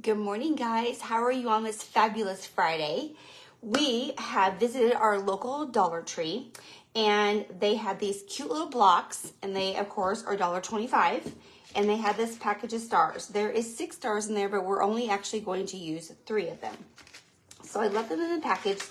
Good morning, guys. How are you on this fabulous Friday? We have visited our local Dollar Tree, and they had these cute little blocks, and they, of course, are $1.25, and they had this package of stars. There is 6 stars in there, but we're only actually going to use 3 of them. So I left them in the package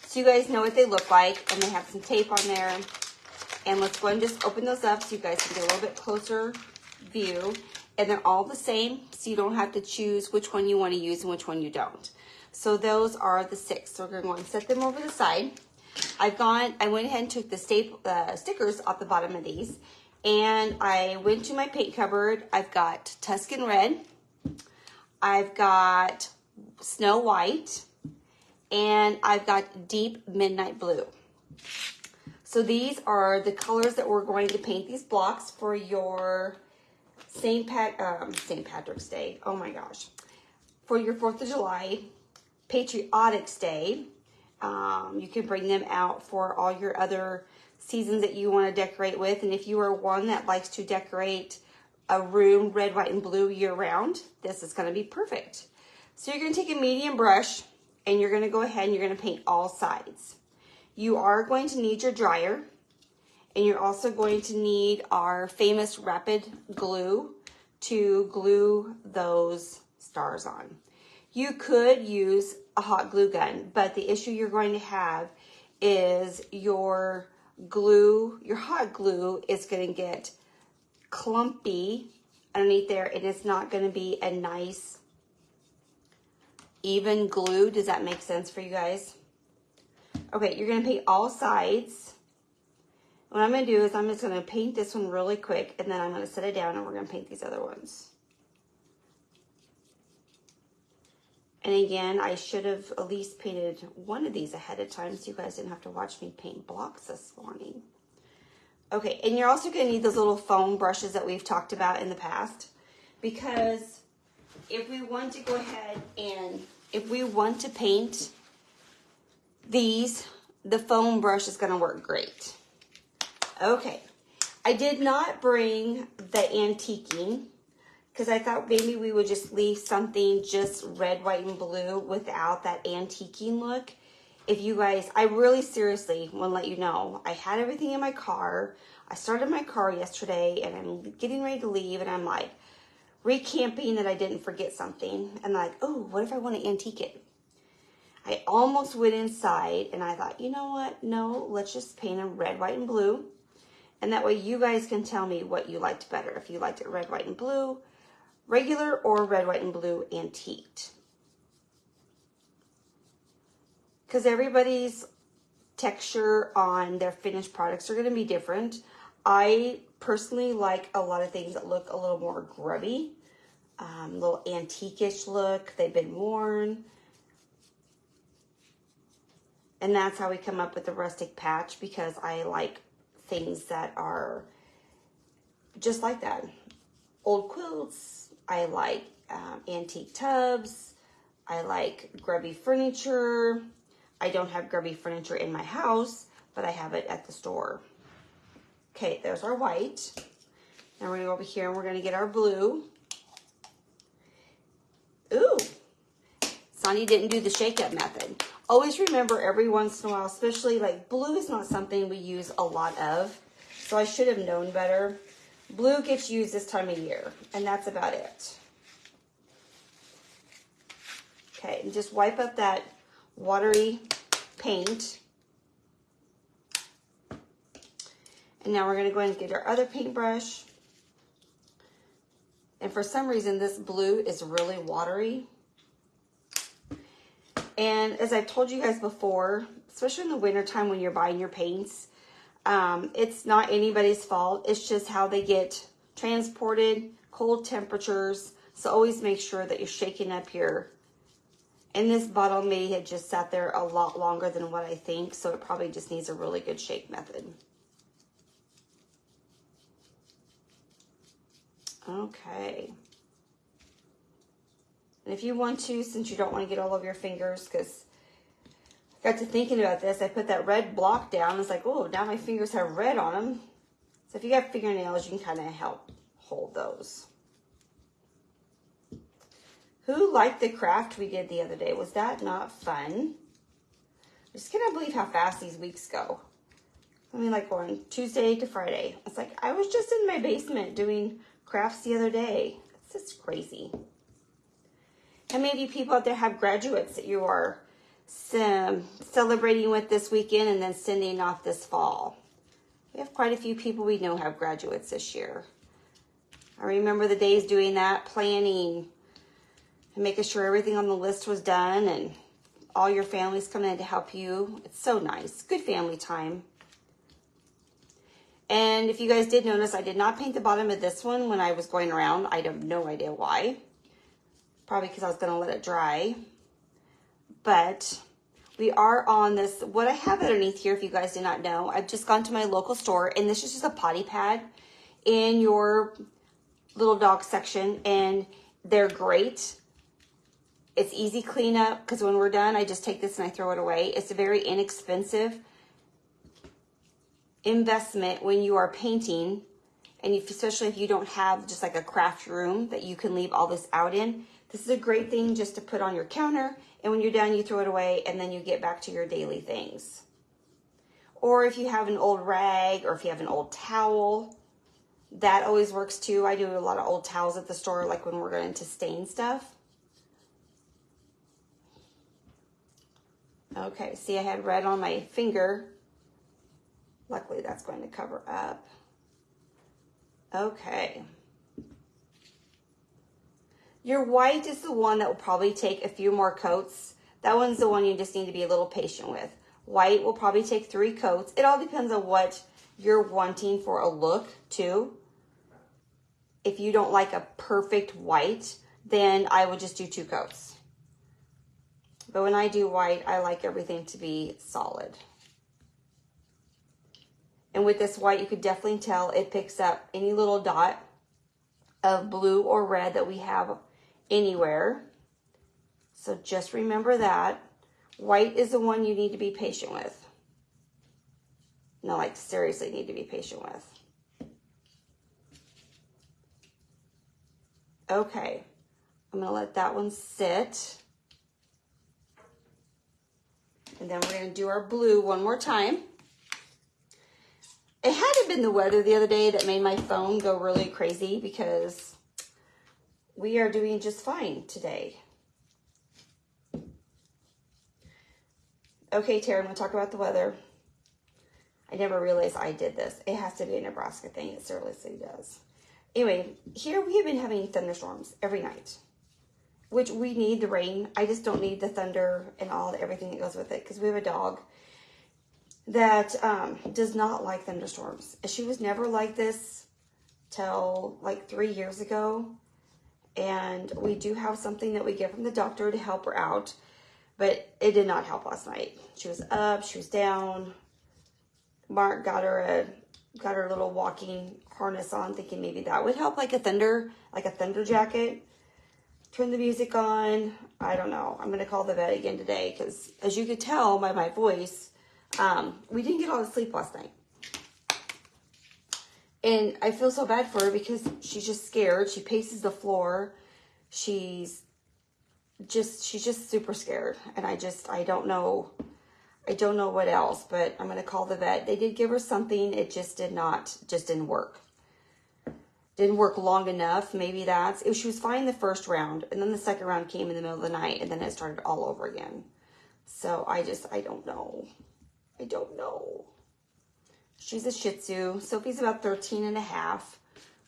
so you guys know what they look like, and they have some tape on there. And let's go and just open those up so you guys can get a little bit closer view. And they're all the same, so you don't have to choose which one you want to use and which one you don't. So those are the 6. So we're going to go and set them over the side. I went ahead and took the stickers off the bottom of these. And I went to my paint cupboard. I've got Tuscan Red. I've got Snow White. And I've got Deep Midnight Blue. So these are the colors that we're going to paint these blocks for your St. Patrick's Day. Oh my gosh. For your 4th of July, Patriotics Day. You can bring them out for all your other seasons that you want to decorate with. And if you are one that likes to decorate a room red, white, and blue year round, this is going to be perfect. So you're going to take a medium brush and you're going to go ahead and you're going to paint all sides. You are going to need your dryer, and you're also going to need our famous rapid glue to glue those stars on. You could use a hot glue gun, but the issue you're going to have is your hot glue is going to get clumpy underneath there, and it's not going to be a nice, even glue. Does that make sense for you guys? Okay, you're going to paint all sides. What I'm going to do is I'm just going to paint this one really quick, and then I'm going to set it down, and we're going to paint these other ones. And again, I should have at least painted one of these ahead of time so you guys didn't have to watch me paint blocks this morning. Okay, and you're also going to need those little foam brushes that we've talked about in the past, because if we want to go ahead and if we want to paint these, the foam brush is going to work great. Okay, I did not bring the antiquing because I thought maybe we would just leave something just red, white, and blue without that antiquing look. If you guys, I really seriously want to let you know, I had everything in my car. I started my car yesterday and I'm getting ready to leave, and I'm like recamping that I didn't forget something. And like, oh, what if I want to antique it? I almost went inside and I thought, you know what? No, let's just paint them red, white, and blue. And that way you guys can tell me what you liked better. If you liked it red, white, and blue, regular, or red, white, and blue antiqued. Because everybody's texture on their finished products are going to be different. I personally like a lot of things that look a little more grubby. A little antique-ish look. They've been worn. And that's how we come up with the rustic patch, because I like things that are just like that. Old quilts. I like antique tubs. I like grubby furniture. I don't have grubby furniture in my house, but I have it at the store. Okay, there's our white. Now we're going to go over here and we're going to get our blue. Ooh, Sonya didn't do the shake-up method. Always remember every once in a while, especially like blue is not something we use a lot of, so I should have known better. Blue gets used this time of year, and that's about it. Okay, and just wipe up that watery paint. And now we're going to go ahead and get our other paintbrush. And for some reason, this blue is really watery. And as I've told you guys before, especially in the wintertime when you're buying your paints, it's not anybody's fault. It's just how they get transported, cold temperatures. So always make sure that you're shaking up here. And this bottle may have just sat there a lot longer than what I think, so it probably just needs a really good shake method. Okay. And if you want to, since you don't want to get all over your fingers, because I got to thinking about this, I put that red block down. It's like, oh, now my fingers have red on them. So if you got fingernails, you can kind of help hold those. Who liked the craft we did the other day? Was that not fun? I just cannot believe how fast these weeks go. I mean, like going Tuesday to Friday. It's like, I was just in my basement doing crafts the other day. It's just crazy. How many of you people out there have graduates that you are celebrating with this weekend and then sending off this fall? We have quite a few people we know have graduates this year. I remember the days doing that, planning and making sure everything on the list was done and all your families coming in to help you. It's so nice. Good family time. And if you guys did notice, I did not paint the bottom of this one when I was going around. I have no idea why. Probably because I was going to let it dry. But we are on this. What I have underneath here, if you guys did not know, I've just gone to my local store. And this is just a potty pad in your little dog section. And they're great. It's easy cleanup because when we're done, I just take this and I throw it away. It's a very inexpensive investment when you are painting, and especially if you don't have just like a craft room that you can leave all this out in. This is a great thing just to put on your counter, and when you're done, you throw it away, and then you get back to your daily things. Or if you have an old rag, or if you have an old towel, that always works too. I do a lot of old towels at the store, like when we're going to stain stuff. Okay, see, I had red on my finger. Luckily, that's going to cover up. Okay. Your white is the one that will probably take a few more coats. That one's the one you just need to be a little patient with. White will probably take 3 coats. It all depends on what you're wanting for a look, too. If you don't like a perfect white, then I would just do 2 coats. But when I do white, I like everything to be solid. And with this white, you could definitely tell it picks up any little dot of blue or red that we have anywhere. So just remember that. White is the one you need to be patient with. No, like seriously need to be patient with. Okay, I'm gonna let that one sit. And then we're gonna do our blue one more time. It hadn't been the weather the other day that made my phone go really crazy, because we are doing just fine today. Okay, Tara, I'm going to talk about the weather. I never realized I did this. It has to be a Nebraska thing. It seriously does. Anyway, here we have been having thunderstorms every night, which we need the rain. I just don't need the thunder and everything that goes with it, because we have a dog that does not like thunderstorms. She was never like this till like 3 years ago. And we do have something that we get from the doctor to help her out, but it did not help last night. She was up, she was down. Mark got her little walking harness on, thinking maybe that would help, like a thunder jacket. Turn the music on. I don't know. I'm gonna call the vet again today, because as you could tell by my voice, we didn't get all the sleep last night. And I feel so bad for her, because she's just scared. She paces the floor. She's just super scared. And I don't know what else, but I'm going to call the vet. They did give her something. It just didn't work. Didn't work long enough. Maybe she was fine the first round, and then the second round came in the middle of the night, and then it started all over again. So I don't know. I don't know. She's a Shih Tzu. Sophie's about 13 and a half.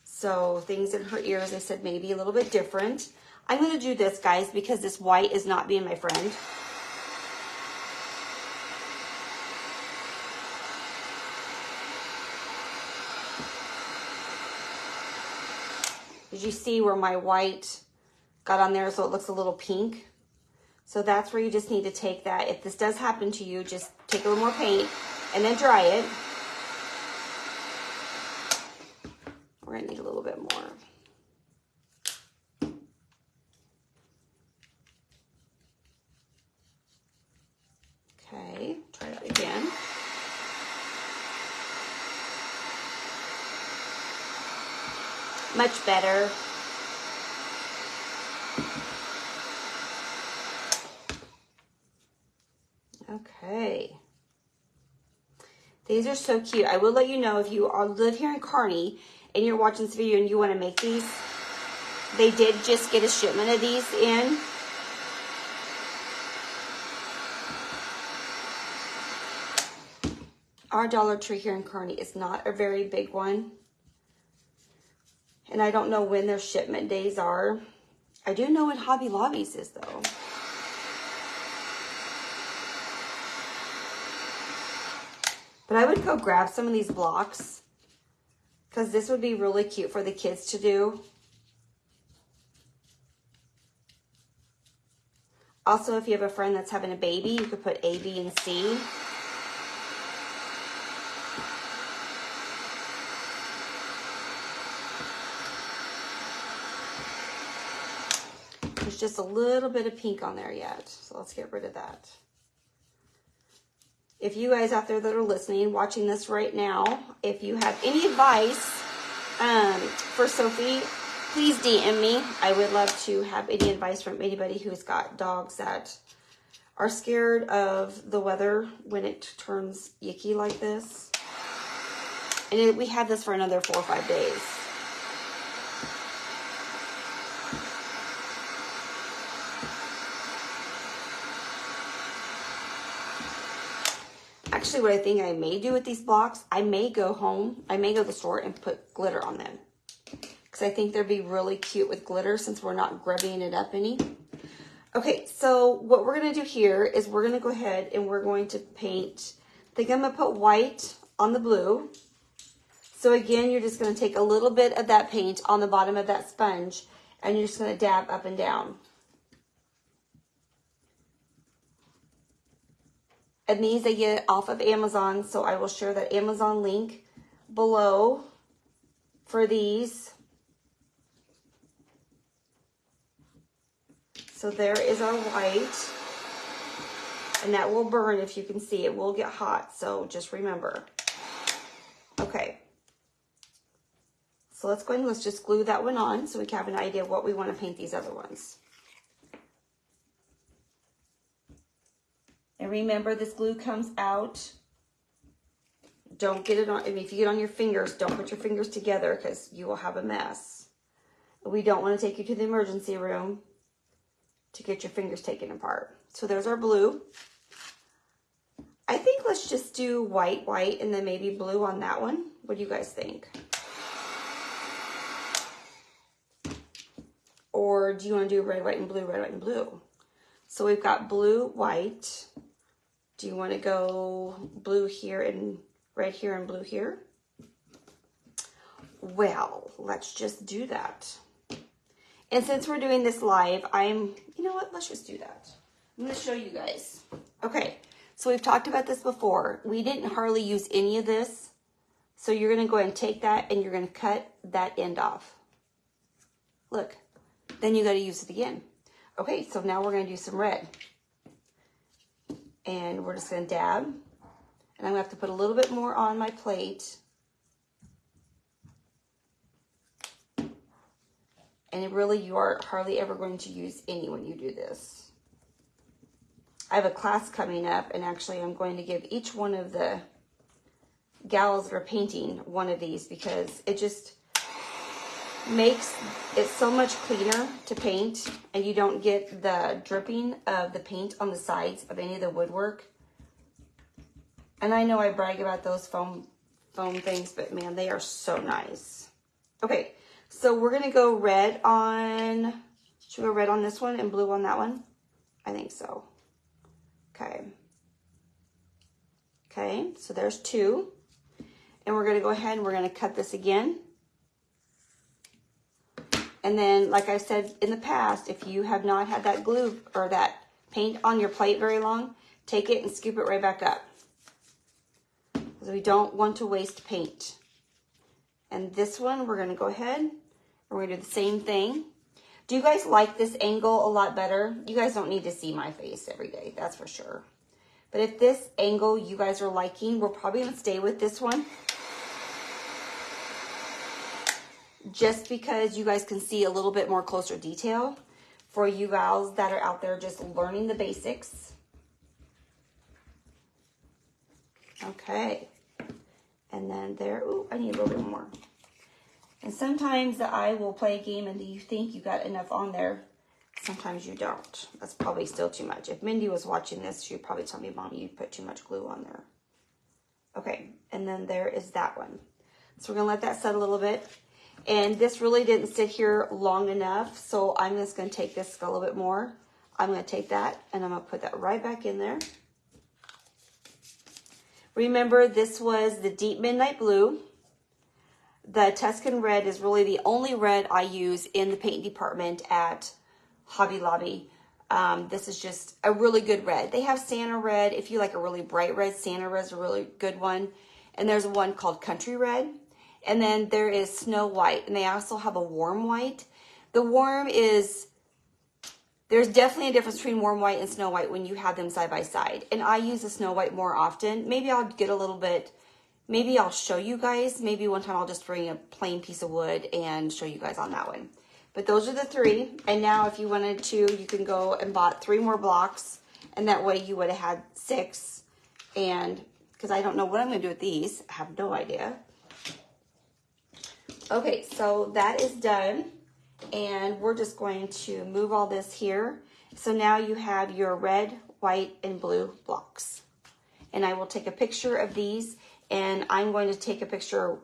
So things in her ears, I said, maybe a little bit different. I'm going to do this, guys, because this white is not being my friend. Did you see where my white got on there so it looks a little pink? So that's where you just need to take that. If this does happen to you, just take a little more paint and then dry it. We're going to need a little bit more. Okay, try that again. Much better. Okay. These are so cute. I will let you know if you live here in Kearney and you're watching this video and you want to make these, they did just get a shipment of these in. Our Dollar Tree here in Kearney is not a very big one. And I don't know when their shipment days are. I do know when Hobby Lobby's is though. But I would go grab some of these blocks because this would be really cute for the kids to do. Also, if you have a friend that's having a baby, you could put A, B, and C. There's just a little bit of pink on there yet, so let's get rid of that. If you guys out there that are listening, watching this right now, if you have any advice for Sophie, please DM me. I would love to have any advice from anybody who's got dogs that are scared of the weather when it turns icky like this. And we had this for another 4 or 5 days. Actually, what I think I may do with these blocks, I may go home, I may go to the store and put glitter on them. Because I think they'd be really cute with glitter since we're not grubbing it up any. Okay, so what we're going to do here is we're going to go ahead and we're going to paint. I think I'm going to put white on the blue. So again, you're just going to take a little bit of that paint on the bottom of that sponge and you're just going to dab up and down. And these I get off of Amazon, so I will share that Amazon link below for these. So there is our white. And that will burn if you can see. It will get hot, so just remember. Okay. So let's go ahead and let's just glue that one on so we can have an idea of what we want to paint these other ones. And remember, this glue comes out. Don't get it on, I mean, if you get on your fingers, don't put your fingers together because you will have a mess. We don't want to take you to the emergency room to get your fingers taken apart. So there's our blue. I think let's just do white, white, and then maybe blue on that one. What do you guys think? Or do you want to do red, white, and blue, red, white, and blue? So we've got blue, white. Do you want to go blue here and red here and blue here? Well, let's just do that. And since we're doing this live, you know what? Let's just do that. I'm going to show you guys. Okay, so we've talked about this before. We didn't hardly use any of this. So you're going to go ahead and take that and you're going to cut that end off. Look, then you got to use it again. Okay, so now we're going to do some red. And we're just going to dab. And I'm going to have to put a little bit more on my plate. And you are hardly ever going to use any when you do this. I have a class coming up, and actually I'm going to give each one of the gals that are painting one of these because it just makes it so much cleaner to paint, and you don't get the dripping of the paint on the sides of any of the woodwork. And I know I brag about those foam things, but man, they are so nice. Okay, so we're gonna go red on, should we go red on this one and blue on that one? I think so. Okay. Okay, so there's two. And we're gonna go ahead and we're gonna cut this again. And then, like I said in the past, if you have not had that glue or that paint on your plate very long, take it and scoop it right back up. Because we don't want to waste paint. And this one, we're going to go ahead and we're going to do the same thing. Do you guys like this angle a lot better? You guys don't need to see my face every day, that's for sure. But if this angle you guys are liking, we're probably going to stay with this one. Just because you guys can see a little bit more closer detail for you guys that are out there just learning the basics. Okay. And then there, ooh, I need a little bit more. And sometimes the eye will play a game and you think you got enough on there. Sometimes you don't. That's probably still too much. If Mindy was watching this, she'd probably tell me, Mom, you put too much glue on there. Okay, and then there is that one. So we're gonna let that set a little bit. And this really didn't sit here long enough, so I'm just gonna take this a little bit more. I'm gonna take that and I'm gonna put that right back in there. Remember, this was the Deep Midnight Blue. The Tuscan Red is really the only red I use in the paint department at Hobby Lobby. This is just a really good red. They have Santa Red. If you like a really bright red, Santa Red is a really good one. And there's one called Country Red. And then there is Snow White. And they also have a warm white. The warm is, there's definitely a difference between warm white and Snow White when you have them side by side. And I use the Snow White more often. Maybe I'll get a little bit, maybe I'll show you guys. Maybe one time I'll just bring a plain piece of wood and show you guys on that one. But those are the three. And now if you wanted to, you can go and bought 3 more blocks. And that way you would have had 6. And because I don't know what I'm going to do with these. I have no idea. Okay, so that is done. And we're just going to move all this here. So now you have your red, white, and blue blocks. And I will take a picture of these. And I'm going to take a picture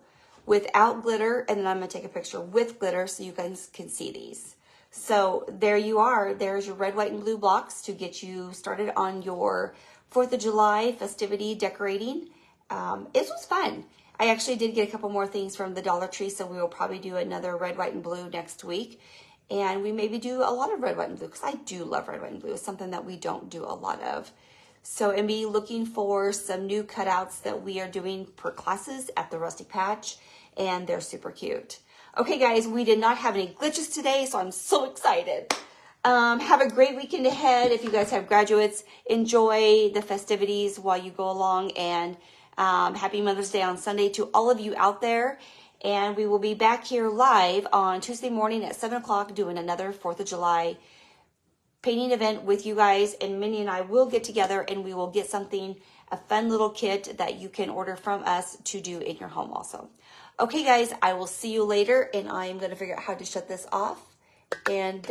without glitter, and then I'm going to take a picture with glitter so you guys can see these. So there you are. There's your red, white, and blue blocks to get you started on your 4th of July festivity decorating. It was fun. I actually did get a couple more things from the Dollar Tree, so we will probably do another red, white, and blue next week. And we maybe do a lot of red, white, and blue, because I do love red, white, and blue. It's something that we don't do a lot of. So, and be looking for some new cutouts that we are doing per classes at the Rustic Patch, and they're super cute. Okay, guys, we did not have any glitches today, so I'm so excited. Have a great weekend ahead. If you guys have graduates, enjoy the festivities while you go along, and happy Mother's Day on Sunday to all of you out there. And we will be back here live on Tuesday morning at 7 o'clock doing another 4th of July painting event with you guys, and Minnie and I will get together and we will get something, a fun little kit that you can order from us to do in your home also. Okay, guys, I will see you later, and I am going to figure out how to shut this off. And